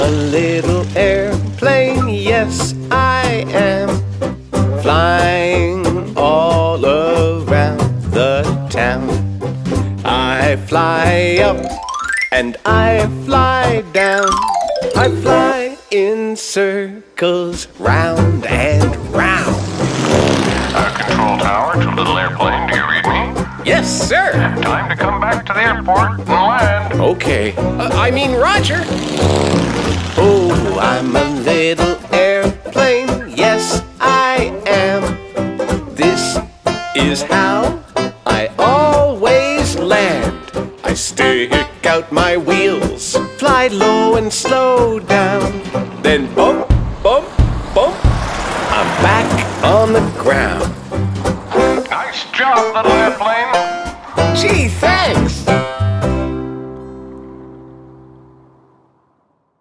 a little airplane, yes I am, flying all around the town. I fly up and I fly down. I fly in circles round and round. Control tower to Little Airplane, do you read me? Yes, sir. Time to come back to the airport and land. Okay. I mean, Roger. Oh, I'm a little airplane. Yes, I am. This is how I always land. I stick out my wheels, fly low and slow down. Then bump, bump, bump, I'm back on the ground. Nice job, Little Airplane. Gee, thanks.